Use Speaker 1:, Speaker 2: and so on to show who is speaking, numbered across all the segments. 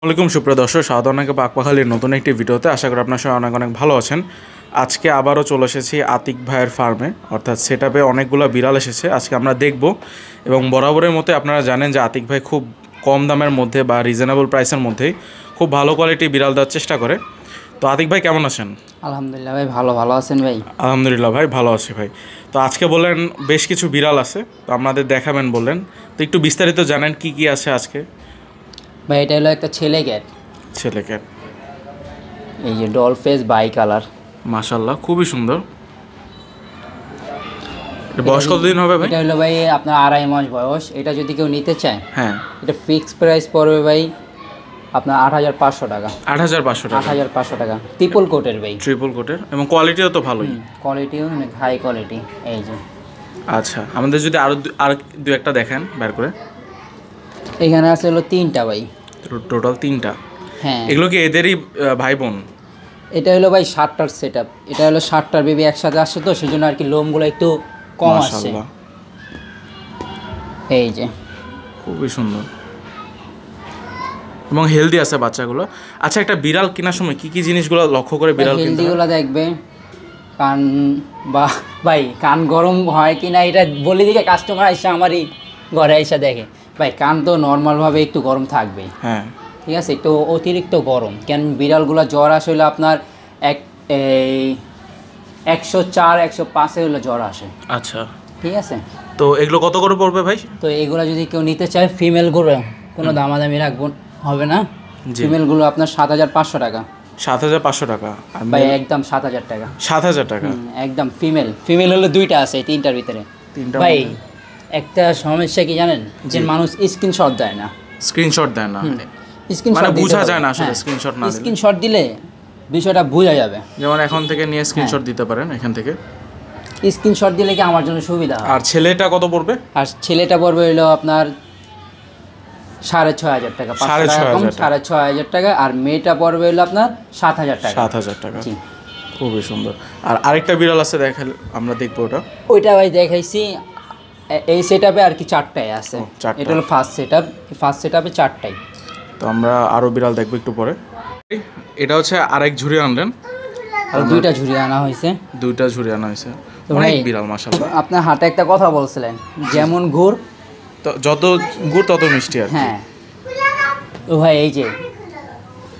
Speaker 1: আসসালামাইকুম সুপ্রিয় দর্শক, স্বাগত অনেকে পাকপাখালির নতুন একটি ভিডিওতে। আশা করি আপনার সবাই অনেক ভালো আছেন। আজকে আবারও চলে এসেছি আতিক ভাইয়ের ফার্মে, অর্থাৎ সেটআপে অনেকগুলো বিড়াল এসেছে। আজকে আমরা দেখব এবং বরাবরের মতো আপনারা জানেন যে আতিক ভাই খুব কম দামের মধ্যে বা রিজনেবল প্রাইসের মধ্যেই খুব ভালো কোয়ালিটি বিড়াল দেওয়ার চেষ্টা করে। তো আতিক ভাই কেমন আছেন?
Speaker 2: আলহামদুলিল্লাহ ভাই, ভালো আছেন ভাই?
Speaker 1: আলহামদুলিল্লাহ ভাই, ভালো আছি ভাই। তো আজকে বললেন বেশ কিছু বিড়াল আছে, তো আপনাদের দেখাবেন বললেন, তো একটু বিস্তারিত জানেন কি কি আছে আজকে।
Speaker 2: ভাই এটা হলো একটা ছেলে ক্যাট,
Speaker 1: ছেলে ক্যাট,
Speaker 2: এই যে ডল ফেস বাই কালার,
Speaker 1: মাশাআল্লাহ খুবই সুন্দর। এটা বয়স কতদিন হবে ভাই?
Speaker 2: এটা হলো ভাই আপনার 2.5 মাস বয়স। এটা যদি কেউ নিতে চায়,
Speaker 1: হ্যাঁ,
Speaker 2: এটা ফিক্সড প্রাইস পড়বে ভাই আপনার 8,500 টাকা।
Speaker 1: 8,500 টাকা।
Speaker 2: 8,500 টাকা ট্রিপল কোটের ভাই,
Speaker 1: ট্রিপল কোটের এবং কোয়ালিটিও তো ভালোই।
Speaker 2: কোয়ালিটিও অনেক হাই কোয়ালিটি। এই যে
Speaker 1: আচ্ছা, আমাদের যদি আর দু একটা দেখেন বের করে।
Speaker 2: এখানে আছে হলো 3টা ভাই,
Speaker 1: টোটাল 3টা।
Speaker 2: হ্যাঁ
Speaker 1: এগুলো কি এদেরই ভাই বোন?
Speaker 2: এটা হলো ভাই 7টার সেটআপ। এটা হলো 7টার বেবি একসাথে আসছে, তো সেজন্য আর কি লোমগুলো একটু কম আসছে।
Speaker 1: মাশাআল্লাহ,
Speaker 2: এই যে
Speaker 1: খুবই সুন্দর এবং হেলদি আছে বাচ্চাগুলো। আচ্ছা, একটা বিড়াল কেনার সময় কি কি জিনিসগুলো লক্ষ্য করে বিড়াল কিনতে হয়?
Speaker 2: হেলদিগুলো দেখবে, কান বা ভাই কান গরম হয় কি না এটা বলে দিকে কাস্টমার এসে আমারই ঘরে এসে দেখে। ভাই কান তো নর্মালভাবে একটু গরম থাকবেই,
Speaker 1: হ্যাঁ
Speaker 2: ঠিক আছে, একটু অতিরিক্ত গরম। কেন বিড়ালগুলো জ্বর আসলে আপনার এই 104-105 হলে জ্বর আসে।
Speaker 1: আচ্ছা,
Speaker 2: ঠিক আছে,
Speaker 1: তো এগুলো কত করে পড়বে ভাই?
Speaker 2: তো এগুলো যদি কেউ নিতে চায় ফিমেলগুলো কোনো দামাদামি রাখবো হবে না। ফিমেলগুলো আপনার 7,500 টাকা।
Speaker 1: 7,500 টাকা আর
Speaker 2: ভাই একদম 7,000 টাকা।
Speaker 1: 7,000 টাকা।
Speaker 2: একদম ফিমেল হলো 2টা আছে, 3টার ভিতরে। ভাই একটা সমস্যা কি জানেন, যে মানুষ স্ক্রিনশট দেয় না।
Speaker 1: স্ক্রিনশট দেয় না,
Speaker 2: স্ক্রিনশট
Speaker 1: মানে বোঝা যায় না আসলে। স্ক্রিনশট না দিলে,
Speaker 2: স্ক্রিনশট দিলে বিষয়টা বোঝা যাবে।
Speaker 1: যেমন এখন থেকে নিয়ে স্ক্রিনশট দিতে পারেন এখান থেকে।
Speaker 2: স্ক্রিনশট দিলে কি আমার জন্য সুবিধা হয়।
Speaker 1: আর ছেলেটা কত পড়বে?
Speaker 2: আর ছেলেটা পড়বে হলো আপনার 6,500 টাকা, 6,500 টাকা। আর মেয়েটা পড়বে হলো আপনার 7,000 টাকা।
Speaker 1: 7,000 টাকা, খুবই সুন্দর। আর আরেকটা বিড়াল আছে, দেখাল আমরা দেখবো ওটা।
Speaker 2: ওইটা ভাই দেখাইছি এই সেটআপে আর কি 4টাই আছে। এটা হলো ফার্স্ট সেটআপে 4টাই।
Speaker 1: তো আমরা আরো বিড়াল দেখবো একটু পরে। এটা হচ্ছে আরেক ঝুড়ি আনলেন,
Speaker 2: আর 2টা ঝুড়ি আনা হয়েছে।
Speaker 1: 2টা ঝুড়ি আনা হয়েছে, অনেক বিড়াল মাশাআল্লাহ।
Speaker 2: আপনার হাতে একটা কথা বলছিলেন, যেমন গুড়
Speaker 1: তো যত গুড় তত মিষ্টি আর কি।
Speaker 2: হ্যাঁ, তো ভাই এই যে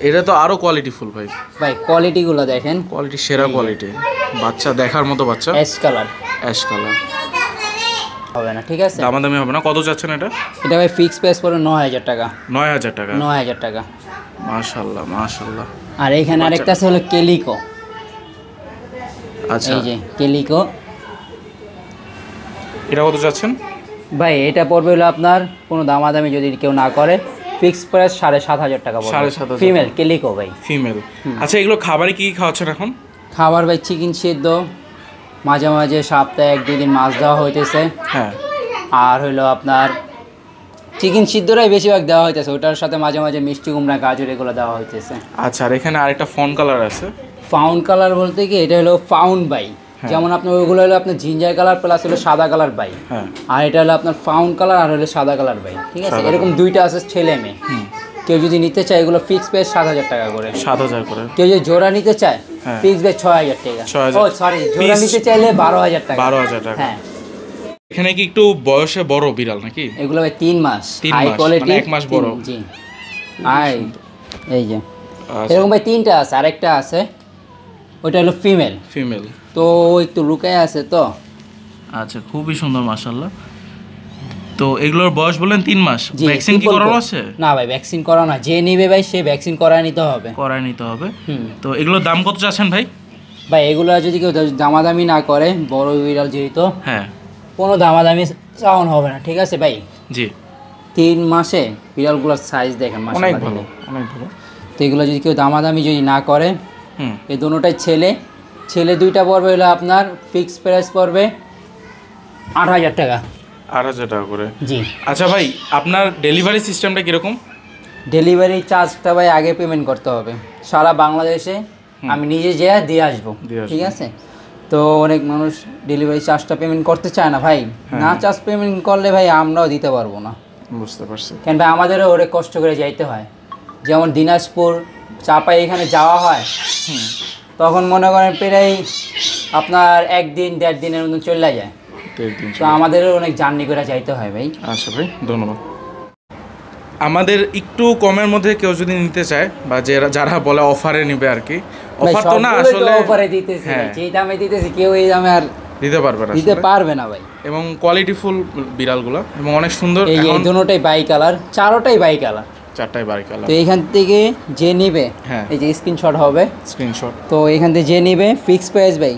Speaker 1: এটা তো আরো কোয়ালিটি ফুল ভাই।
Speaker 2: ভাই কোয়ালিটিগুলো দেখেন,
Speaker 1: কোয়ালিটি সেরা কোয়ালিটি, বাচ্চা দেখার মতো বাচ্চা।
Speaker 2: অ্যাশ কালার হবে না, ঠিক আছে,
Speaker 1: দামাদামি হবে না। কত যাচ্ছেন এটা?
Speaker 2: এটা ভাই ফিক্স প্রাইস পড়ে 9,000 টাকা।
Speaker 1: 9,000 টাকা,
Speaker 2: 9,000 টাকা।
Speaker 1: মাশাআল্লাহ মাশাআল্লাহ।
Speaker 2: আর এখানে আরেকটা আছে হলো কেলিকো।
Speaker 1: আচ্ছা,
Speaker 2: এই যে কেলিকো,
Speaker 1: এটা কত যাচ্ছেন?
Speaker 2: ভাই এটা পড়বে হলো আপনার কোনো দামাদামি যদি কেউ না করে ফিক্স প্রাইস 7,500 টাকা পড়বে।
Speaker 1: 7,500
Speaker 2: ফিমেল কেলিকো ভাই,
Speaker 1: ফিমেল। আচ্ছা, এগুলো খাবারে কি খাওয়াচ্ছেন এখন?
Speaker 2: খাবার ভাই চিকেন সিদ্ধ, মাঝে মাঝে সপ্তাহে 1-2 দিন মাছ দেওয়া হইতেছে।
Speaker 1: হ্যাঁ,
Speaker 2: আর হইলো আপনার চিকেন সিদ্ধটাই বেশিরভাগ দেওয়া হইতেছে, ওটার সাথে মাঝে মাঝে মিষ্টি কুমড়া গাজর এগুলো দেওয়া হইতেছে।
Speaker 1: আচ্ছা, আর এখানে আরেকটা ফন কালার আছে।
Speaker 2: ফাউন্ড কালার বলতে কি এটা হলো ফাউন্ড বাই, যেমন আপনার ওইগুলো হলো আপনার জিঞ্জার কালার প্লাস হলো সাদা কালার বাই।
Speaker 1: হ্যাঁ,
Speaker 2: আর এটা হলো আপনার ফাউন্ড কালার আর হলো সাদা কালার বাই, ঠিক আছে। এরকম 2টা আছে ছেলে মেয়ে। কেউ যদি নিতে চায় এগুলো ফিক্স প্রাইস 7,000 টাকা করে।
Speaker 1: 7,000 করে।
Speaker 2: কেউ যদি জোড়া নিতে চায় ফিক্স প্রাইস 6,000 টাকা।
Speaker 1: 6,000।
Speaker 2: ও সরি, জোড়া নিতে চাইলে 12,000 টাকা।
Speaker 1: 12,000 টাকা।
Speaker 2: হ্যাঁ,
Speaker 1: এখানে কি একটু বয়সে বড় বিড়াল নাকি?
Speaker 2: এগুলো ভাই 3 মাস,
Speaker 1: 3
Speaker 2: হাই
Speaker 1: মাস,
Speaker 2: কোয়ালিটি,
Speaker 1: মানে 1 মাস বড়।
Speaker 2: জি। আই এই যে
Speaker 1: আচ্ছা,
Speaker 2: এরকম ভাই 3টা আছে, আরেকটা আছে ওইটা হলো ফিমেল,
Speaker 1: ফিমেল।
Speaker 2: তো একটু লুকায় আছে তো।
Speaker 1: আচ্ছা, খুবই সুন্দর মাশাআল্লাহ। তো এগুলোর বয়স বলেন 3 মাস। ভ্যাকসিন কি করানো আছে?
Speaker 2: না ভাই ভ্যাকসিন করানো না, যে নিবে ভাই সে ভ্যাকসিন করায় নিতে হবে।
Speaker 1: করায় নিতে হবে। তো এগুলোর দাম কত চাচ্ছেন ভাই?
Speaker 2: ভাই এগুলো যদি কেউ দামাদামি না করে, বড় বিড়াল যেহেতু,
Speaker 1: হ্যাঁ,
Speaker 2: কোনো দামাদামি চাওয়ান হবে না, ঠিক আছে ভাই।
Speaker 1: জি,
Speaker 2: 3 মাসে বিড়ালগুলোর সাইজ দেখেন
Speaker 1: অনেক
Speaker 2: মাশাআল্লাহ,
Speaker 1: ভালো, অনেক ভালো।
Speaker 2: তো এগুলো যদি কেউ দামাদামি যদি না করে,
Speaker 1: হুম,
Speaker 2: এই দুটোটাই ছেলে 2টা পড়বে হলো আপনার ফিক্স প্রাইস পড়বে 8,000 টাকা।
Speaker 1: 8,000 টাকা করে,
Speaker 2: জি।
Speaker 1: আচ্ছা ভাই, আপনার ডেলিভারি সিস্টেমটা কীরকম?
Speaker 2: ডেলিভারি চার্জটা ভাই আগে পেমেন্ট করতে হবে। সারা বাংলাদেশে আমি নিজে যেয়ে দিয়ে আসবো, ঠিক আছে। তো অনেক মানুষ ডেলিভারি চার্জটা পেমেন্ট করতে চায় না ভাই, না চার্জ পেমেন্ট করলে ভাই আমরাও দিতে পারবো না।
Speaker 1: বুঝতে পারছি।
Speaker 2: কেন ভাই আমাদেরও অনেক কষ্ট করে যাইতে হয়। যেমন দিনাজপুর চাপাই এখানে যাওয়া হয়, তখন মনে করেন প্রায় আপনার 1-1.5 দিনের মতো চলে যায়।
Speaker 1: 1.5 দিন
Speaker 2: তো আমাদেরও অনেক জার্নি করে যাইতে হয় ভাই।
Speaker 1: আচ্ছা ভাই, ধন্যবাদ। আমাদের একটু কমের মধ্যে কেউ যদি নিতে চায় বা যারা বলে অফারে নিবে আর কি, অফার তো না আসলে,
Speaker 2: অফারে দিতেছি ভাই, যেই দামে দিতেছি কেউ এই দামে আর
Speaker 1: দিতে পারবে না,
Speaker 2: দিতে পারবে না ভাই।
Speaker 1: এবং কোয়ালিটিফুল বিড়ালগুলো এবং অনেক সুন্দর।
Speaker 2: এই দুটোটাই বাই কালার, চারোটাই বাই কালার,
Speaker 1: 4টাই বাই কালার।
Speaker 2: তো এইখান থেকে যে নিবে,
Speaker 1: হ্যাঁ,
Speaker 2: এই যে স্ক্রিনশট হবে,
Speaker 1: স্ক্রিনশট।
Speaker 2: তো এখান থেকে যে নিবে ফিক্স প্রাইস ভাই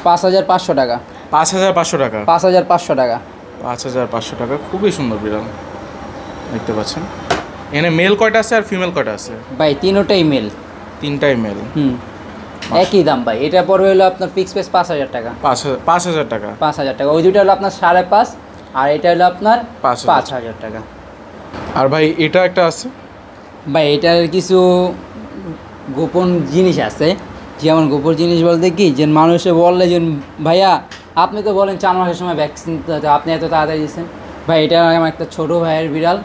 Speaker 2: 5,500 টাকা।
Speaker 1: 5,500 টাকা।
Speaker 2: 5,500 টাকা।
Speaker 1: 5,500 টাকা। খুবই সুন্দর বিড়াল দেখতে পাচ্ছেন। এখানে মেল কয়টা আছে আর ফিমেল কয়টা আছে?
Speaker 2: ভাই তিনোটাই মেল।
Speaker 1: 3টাই মেল।
Speaker 2: একই দাম ভাই, এটা পড়বে হলো আপনার ফিক্স প্রাইস 5,000 টাকা।
Speaker 1: 5,000 টাকা।
Speaker 2: 5,000 টাকা। ওই দুটো হলো আপনার 5,500 আর এটা হলো আপনার 5,000 টাকা।
Speaker 1: আর ভাই এটা একটা আছে
Speaker 2: ভাই, এটার কিছু গোপন জিনিস আছে। যেমন গোপন জিনিস বলতে কি, যে মানুষে বললে যে ভাইয়া আপনি তো বলেন 4 মাসের সময় ভ্যাকসিন, আপনি এত তাড়াতাড়ি দিচ্ছেন। ভাই এটা আমার একটা ছোটো ভাইয়ের বিড়াল,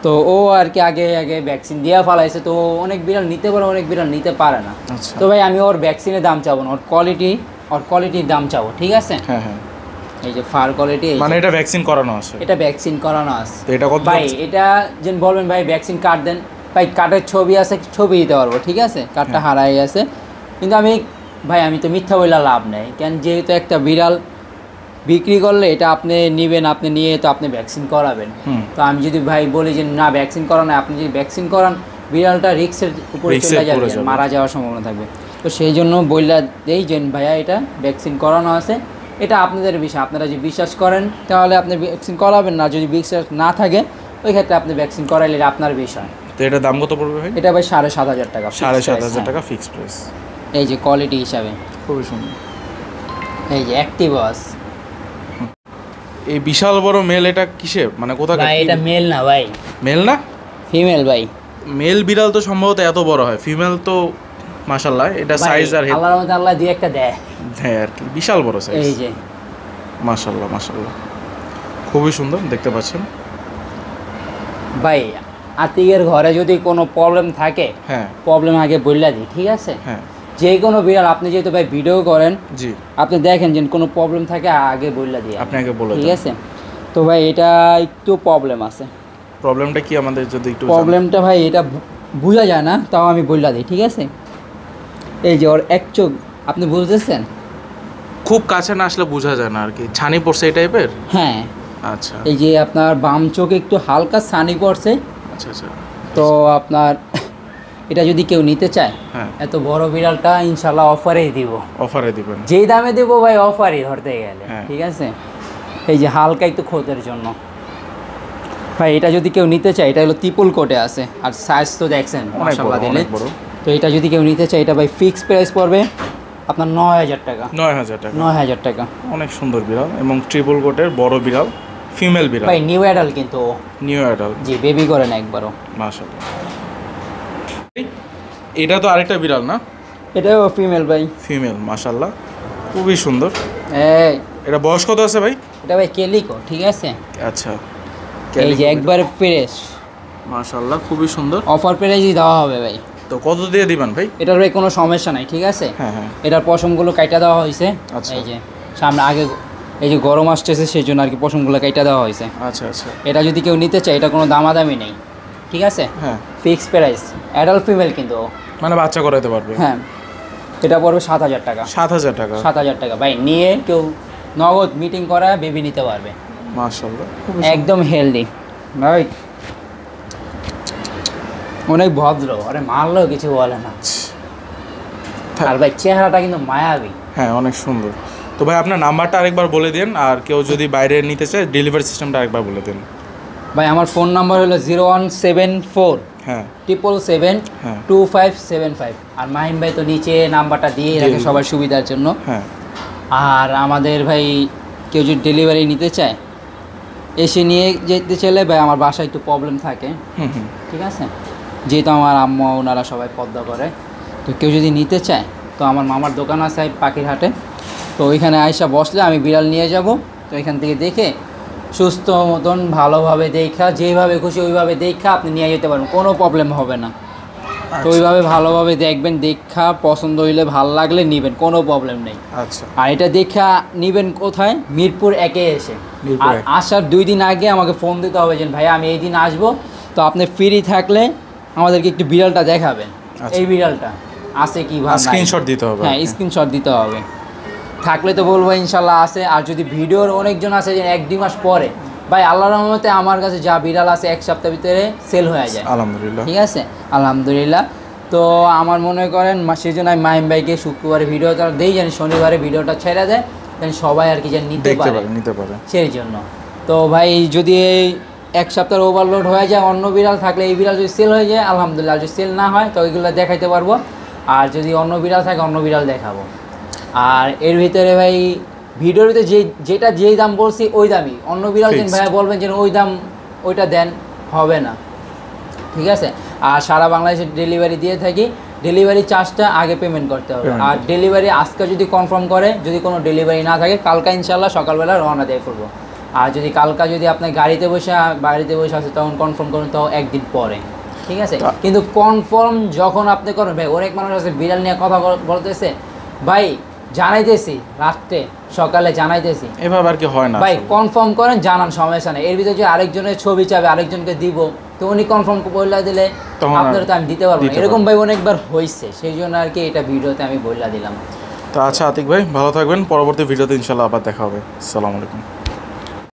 Speaker 2: তো ও আর কি আগে ভ্যাকসিন দেওয়া ফেলাইছে, তো অনেক বিড়াল নিতে পারে, অনেক বিড়াল নিতে পারে না। তো ভাই আমি ওর ভ্যাকসিনের দাম চাবো না, ওর কোয়ালিটির দাম চাবো, ঠিক আছে?
Speaker 1: হ্যাঁ হ্যাঁ।
Speaker 2: এই যে ফার কোয়ালিটি,
Speaker 1: মানে এটা ভ্যাকসিন করানো আছে?
Speaker 2: এটা ভ্যাকসিন করানো আছে।
Speaker 1: তো এটা কত
Speaker 2: ভাই? এটা যেন বলবেন ভাই ভ্যাকসিন কার্ড দেন, ভাই কার্ডের ছবি আছে, ছবি দিতে পারবো, ঠিক আছে? কার্ডটা হারাই আছে, কিন্তু আমি তো মিথ্যা বলে লাভ নেই, কেন যেহেতু একটা বিড়াল বিক্রি করলে এটা আপনি নেবেন, আপনি নিয়ে তো আপনি ভ্যাকসিন করাবেন। তো আমি যদি ভাই বলি যে না ভ্যাকসিন করানো, আপনি যদি ভ্যাকসিন করান বিড়ালটা রিস্কের উপরে চলে যাবে, মারা যাওয়ার সম্ভাবনা থাকবে। তো সেই জন্য বললা দেই যে ভাইয়া এটা ভ্যাকসিন করানো আছে, এটা আপনাদের বিষয়। আপনারা যদি বিশ্বাস করেন তাহলে আপনি ভ্যাকসিন করাবেন, না যদি বিশ্বাস না থাকে ওই ক্ষেত্রে আপনি ভ্যাকসিন করাইলে আপনার বিষয়।
Speaker 1: তো এটার দাম কত পড়বে ভাই?
Speaker 2: এটা ভাই 7,500 টাকা।
Speaker 1: 7,500 টাকা ফিক্স প্রাইস।
Speaker 2: এই যে কোয়ালিটি হিসাবে
Speaker 1: খুবই সুন্দর।
Speaker 2: এই যে অ্যাক্টিভাস,
Speaker 1: এই বিশাল বড় মেল, এটা কিসে মানে কোথায়?
Speaker 2: ভাই এটা মেল না ভাই,
Speaker 1: মেল না,
Speaker 2: ফিমেল ভাই।
Speaker 1: মেল বিড়াল তো সম্ভবত এত বড় হয়, ফিমেল তো মাশাআল্লাহ এটা সাইজ আর হেড,
Speaker 2: আল্লাহর রহমতে আল্লাহ দিয়ে একটা দেয়
Speaker 1: আর কি বিশাল বড় সাইজ।
Speaker 2: এই যে
Speaker 1: মাশাআল্লাহ মাশাআল্লাহ, খুবই সুন্দর দেখতে পাচ্ছেন
Speaker 2: ভাই। আতিকের ঘরে যদি কোনো প্রবলেম থাকে,
Speaker 1: হ্যাঁ
Speaker 2: প্রবলেম আগে বললা দিই, ঠিক আছে?
Speaker 1: হ্যাঁ,
Speaker 2: যে কোনো বিড়াল আপনি যেহেতু ভাই ভিডিও করেন,
Speaker 1: জি,
Speaker 2: আপনি দেখেন যে কোনো প্রবলেম থাকে আগে বললা দিই,
Speaker 1: আপনি আগে বলে
Speaker 2: ঠিক
Speaker 1: দেন।
Speaker 2: আছে? তো ভাই এটা একটু প্রবলেম আছে।
Speaker 1: প্রবলেমটা কি আমাদের যদি একটু
Speaker 2: প্রবলেমটা ভাই এটা বোঝা যায় না, তাও আমি বললা দিই, ঠিক আছে? এই যে ওর এক চোখ, আপনি বুঝতেছেন?
Speaker 1: খুব কাছে না আসলে বোঝা যায় না আর কি, ছানি পড়ছে এই টাইপের।
Speaker 2: হ্যাঁ,
Speaker 1: আচ্ছা
Speaker 2: এই যে আপনার বাম চোখে একটু হালকা ছানি পড়ছে।
Speaker 1: আচ্ছা আচ্ছা।
Speaker 2: তো আপনার এটা যদি কেউ নিতে চায়,
Speaker 1: হ্যাঁ,
Speaker 2: এত বড় বিড়ালটা ইনশাল্লাহ অফারেই দিব।
Speaker 1: অফারে দিবেন?
Speaker 2: যেই দামে দেবো ভাই অফারই ধরতে গেলে,
Speaker 1: হ্যাঁ।
Speaker 2: ঠিক আছে? এই যে হালকা একটু খোঁজের জন্য ভাই, এটা যদি কেউ নিতে চায়, এটা হলো ত্রিপুল কোটে আছে, আর সাইজ তো দেখছেন মাশাআল্লাহ দিলে। তো এটা যদি কেউ নিতে চায়, এটা ভাই ফিক্স প্রাইস পড়বে আপনার 9,000 টাকা।
Speaker 1: 9,000 টাকা।
Speaker 2: 9,000 টাকা।
Speaker 1: অনেক সুন্দর বিড়াল এবং ট্রিপল কোটের বড় বিড়াল, ফিমেল বিড়াল
Speaker 2: ভাই নিউ অ্যাডাল্ট, কিন্তু
Speaker 1: নিউ অ্যাডাল্ট,
Speaker 2: জি বেবি করে না একবারও।
Speaker 1: মাশাআল্লাহ। এটা তো আরেকটা বিড়াল না?
Speaker 2: এটাও ফিমেল ভাই,
Speaker 1: ফিমেল, মাশাআল্লাহ খুবই সুন্দর।
Speaker 2: এই
Speaker 1: এটা বয়স কত আছে ভাই?
Speaker 2: এটা ভাই কেলিকো, ঠিক আছে?
Speaker 1: আচ্ছা,
Speaker 2: এই যে একবারে ফ্রেশ,
Speaker 1: মাশাআল্লাহ খুবই সুন্দর।
Speaker 2: অফার প্রাইসই দেওয়া হবে ভাই।
Speaker 1: তো কত দিয়ে দিবেন ভাই?
Speaker 2: এটার ভাই কোনো সমস্যা নাই, ঠিক আছে?
Speaker 1: হ্যাঁ হ্যাঁ।
Speaker 2: এটার পশমগুলো কাইটা দেওয়া হয়েছে।
Speaker 1: আচ্ছা।
Speaker 2: এই যে সামনে আগে এই যে গরম আসতেছে সেই জন্য আর কি পশমগুলো কাইটা দেওয়া হয়েছে।
Speaker 1: আচ্ছা আচ্ছা।
Speaker 2: এটা যদি কেউ নিতে চায়, এটা কোনো দামাদামি নেই, ঠিক আছে?
Speaker 1: হ্যাঁ,
Speaker 2: ফিক্স প্রাইস, অ্যাডাল্ট ফিমেল কিন্তু।
Speaker 1: মানে বাচ্চা করাতে পারবে?
Speaker 2: হ্যাঁ, এটা পড়বে 7,000 টাকা।
Speaker 1: 7,000 টাকা?
Speaker 2: 7,000 টাকা ভাই, নিয়ে কেউ নগদ মিটিং করা বেবি নিতে পারবে,
Speaker 1: মাশাআল্লাহ
Speaker 2: একদম হেলদি ভাই, অনেক ভদ্র, আরে মারলেও কিছু বলে না। আর ভাই চেহারাটা কিন্তু মায়াবী।
Speaker 1: হ্যাঁ, অনেক সুন্দর। তো ভাই আপনার নাম্বারটা আরেকবার বলে দিন, আর কেউ যদি বাইরে নিতে চায় ডেলিভারি সিস্টেমটা আরেকবার বলে দিন।
Speaker 2: ভাই আমার ফোন নাম্বার হলো 0174
Speaker 1: হ্যাঁ
Speaker 2: 777
Speaker 1: হ্যাঁ
Speaker 2: 2575। আর মাহিম ভাই তো নিচে নাম্বারটা দিয়ে রাখে সবার সুবিধার জন্য।
Speaker 1: হ্যাঁ।
Speaker 2: আর আমাদের ভাই কেউ যদি ডেলিভারি নিতে চায়, এসে নিয়ে যেতে চাইলে ভাই আমার বাসায় একটু প্রবলেম থাকে,
Speaker 1: হুম,
Speaker 2: ঠিক আছে? যেহেতু আমার আম্মা ওনারা সবাই পদ্মা করে, তো কেউ যদি নিতে চায় তো আমার মামার দোকান আছে পাখিরহাটে, তো ওইখানে আইসা বসলে আমি বিড়াল নিয়ে যাব। তো এখান থেকে দেখে সুস্থ মতন ভালোভাবে দেখা, যেভাবে খুশি ওইভাবে দেখা আপনি নিয়ে যেতে পারবেন, কোনো প্রবলেম হবে না। তো ওইভাবে ভালোভাবে দেখবেন, দেখা পছন্দ হইলে ভালো লাগলে নেবেন, কোনো প্রবলেম নেই।
Speaker 1: আচ্ছা,
Speaker 2: আর এটা দেখা নেবেন কোথায়? মিরপুর 1-এ এসে। আর আসার 2 দিন আগে আমাকে ফোন দিতে হবে যে ভাই আমি এই দিন আসবো, তো আপনি ফ্রি থাকলে আমাদেরকে একটু বিড়ালটা দেখাবেন। এই বিড়ালটা আছে কি ভাই,
Speaker 1: স্ক্রিনশট দিতে হবে।
Speaker 2: হ্যাঁ, স্ক্রিনশট দিতে হবে, থাকলে তো বলবো ইনশাল্লাহ আছে। আর যদি ভিডিওর অনেকজন আছে যে 1-2 মাস পরে, ভাই আল্লাহর রহমতে আমার কাছে যা বিড়াল আছে 1 সপ্তাহের ভিতরে সেল হয়ে যায়,
Speaker 1: আলহামদুলিল্লাহ।
Speaker 2: ঠিক আছে, আলহামদুলিল্লাহ। তো আমার মনে করেন সেই জন্য আমি মাহিম ভাইকে শুক্রবারে ভিডিওটা দেই, জানি শনিবারে ভিডিওটা ছেড়ে দেয়, যেন সবাই আর কি যেন নিতে পারে সেই জন্য। তো ভাই যদি এই 1 সপ্তাহের ওভারলোড হয়ে যায়, অন্য বিড়াল থাকলে এই বিড়াল যদি সেল হয়ে যায় আলহামদুলিল্লাহ, যদি সেল না হয় তো ওইগুলো দেখাইতে পারবো। আর যদি অন্য বিড়াল থাকে অন্য বিড়াল দেখাবো। আর এর ভিতরে ভাই ভিডিওর ভিতরে যেটা যেই দাম বলছি ওই দামই, অন্য বিড়াল যেন ভাইয়া বলবেন যে ওই দাম ওইটা দেন, হবে না, ঠিক আছে। আর সারা বাংলাদেশে ডেলিভারি দিয়ে থাকি, ডেলিভারি চার্জটা আগে পেমেন্ট করতে হবে। আর ডেলিভারি আজকে যদি কনফার্ম করে, যদি কোনো ডেলিভারি না থাকে কালকা ইনশাল্লাহ সকালবেলা রওনা দিয়ে করবো। আর যদি কালকা যদি আপনার বাড়িতে বসে আছে তখন কনফার্ম করুন, তো 1 দিন পরে, ঠিক আছে। কিন্তু কনফার্ম যখন আপনি করেন, ভাই অনেক মানুষ আছে বিড়াল নিয়ে কথা বলতেছে, ভাই জানাইতেছি রাত্রে সকালে জানাইতেছি,
Speaker 1: এভাবে আর কি হয় না
Speaker 2: ভাই কনফার্ম করেন, জানান, সমস্যা নেই। এর ভিতরে যে আরেকজনের ছবি চাবে আরেকজনকে দিব, তো উনি কনফার্ম বললা দিলে আপনারা তো আমি দিতে পারবো না, এরকম ভাই অনেকবার হয়েছে, সেই জন্য আর কি এটা ভিডিওতে আমি বললা দিলাম।
Speaker 1: তো আচ্ছা আতিক ভাই, ভালো থাকবেন, পরবর্তী ভিডিওতে ইনশাল্লাহ আবার দেখা হবে। আসসালামু আলাইকুম।